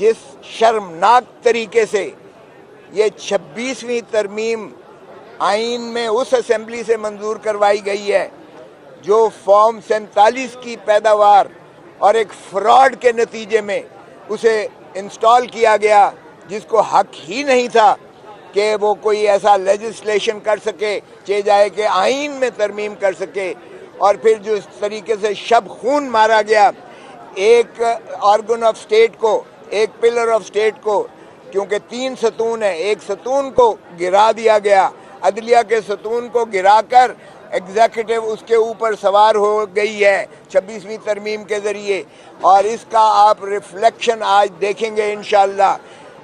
जिस शर्मनाक तरीके से ये 26वीं तरमीम आइन में उस असेंबली से मंजूर करवाई गई है जो फॉर्म 47 की पैदावार और एक फ्रॉड के नतीजे में उसे इंस्टॉल किया गया, जिसको हक ही नहीं था कि वो कोई ऐसा लेजिस्लेशन कर सके, चे जाए कि आइन में तरमीम कर सके। और फिर जो इस तरीके से शब खून मारा गया एक ऑर्गन ऑफ स्टेट को, एक पिलर ऑफ स्टेट को, क्योंकि 3 सतून है, एक सतून को गिरा दिया गया, अदलिया के सतून को गिराकर एग्जीक्यूटिव उसके ऊपर सवार हो गई है 26वीं तरमीम के ज़रिए। और इसका आप रिफ्लेक्शन आज देखेंगे इंशाअल्लाह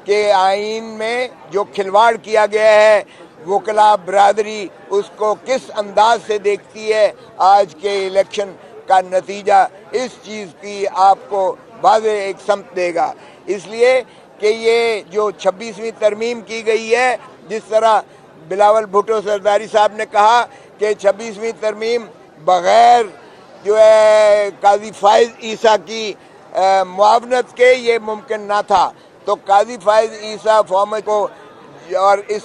कि आइन में जो खिलवाड़ किया गया है, वकला बरादरी उसको किस अंदाज से देखती है। आज के इलेक्शन का नतीजा इस चीज़ की आपको वाज़ेह एक समत देगा। इसलिए कि ये जो 26वीं तरमीम की गई है, जिस तरह बिलावल भुट्टो सरदारी साहब ने कहा कि 26वीं तरमीम बग़ैर जो है काजी फाइज ईसा की मुआवनत के ये मुमकिन ना था, तो काजी फाइज ईसा फॉर्म को और इस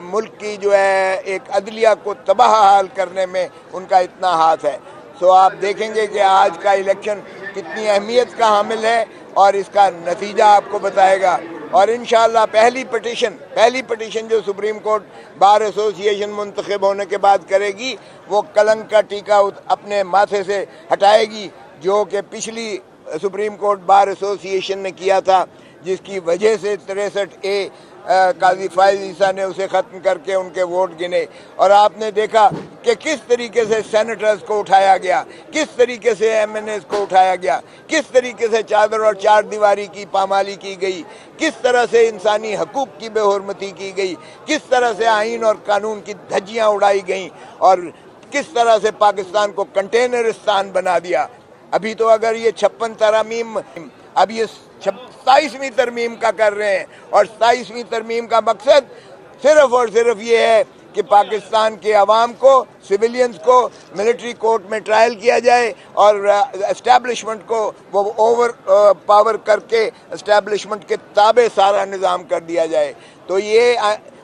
मुल्क की जो है एक अदलिया को तबाह हाल करने में उनका इतना हाथ है। सो आप देखेंगे कि आज का इलेक्शन कितनी अहमियत का हामिल है और इसका नतीजा आपको बताएगा। और इंशाअल्लाह पहली पटिशन जो सुप्रीम कोर्ट बार एसोसिएशन मुंतखब होने के बाद करेगी, वो कलंक का टीका अपने माथे से हटाएगी जो कि पिछली सुप्रीम कोर्ट बार एसोसिएशन ने किया था, जिसकी वजह से 63A काजी फाइज ईसा ने उसे ख़त्म करके उनके वोट गिने। और आपने देखा कि किस तरीके से सेनेटर्स को उठाया गया, किस तरीके से MNAs को उठाया गया, किस तरीके से चादर और चार दीवारी की पामाली की गई, किस तरह से इंसानी हकूक़ की बेहुरमती की गई, किस तरह से आइन और कानून की धज्जियाँ उड़ाई गईं और किस तरह से पाकिस्तान को कंटेनरिस्तान बना दिया। अभी तो अगर ये 56 तरमीम, अब ये 27वीं तरमीम का कर रहे हैं और 27वीं तरमीम का मकसद सिर्फ और सिर्फ ये है कि पाकिस्तान के अवाम को, सिविलियंस को मिलिट्री कोर्ट में ट्रायल किया जाए और एस्टैब्लिशमेंट को वो ओवर पावर करके एस्टैब्लिशमेंट के ताबे सारा निज़ाम कर दिया जाए। तो ये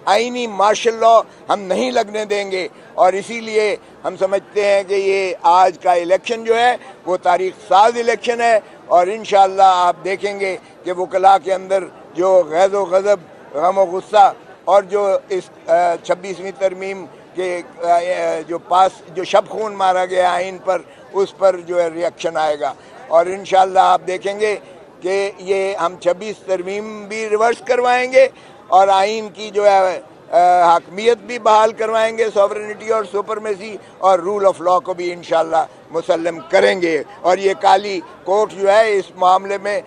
आईनी मार्शल लॉ हम नहीं लगने देंगे और इसीलिए हम समझते हैं कि ये आज का इलेक्शन जो है वो तारीख साज इलेक्शन है। और इंशाअल्लाह आप देखेंगे कि वकला के अंदर जो गैज़ व गज़ब, गम व गुस्सा और जो इस 26वीं तरमीम के जो शब खून मारा गया आइन पर, उस पर जो है रिएक्शन आएगा। और इंशाअल्लाह आप देखेंगे कि ये हम 26 तरमीम भी रिवर्स करवाएंगे और आइन की जो है हकमियत भी बहाल करवाएंगे, सॉवरेनिटी और सुपरमेसी और रूल ऑफ लॉ को भी इंशाअल्लाह मुसल्लम करेंगे। और ये काली कोर्ट जो है इस मामले में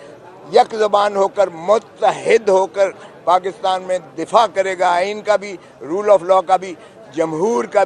यक ज़बान होकर, मुत्तहिद होकर पाकिस्तान में दिफा करेगा, आइन का भी, रूल ऑफ लॉ का भी, जमहूर का भी।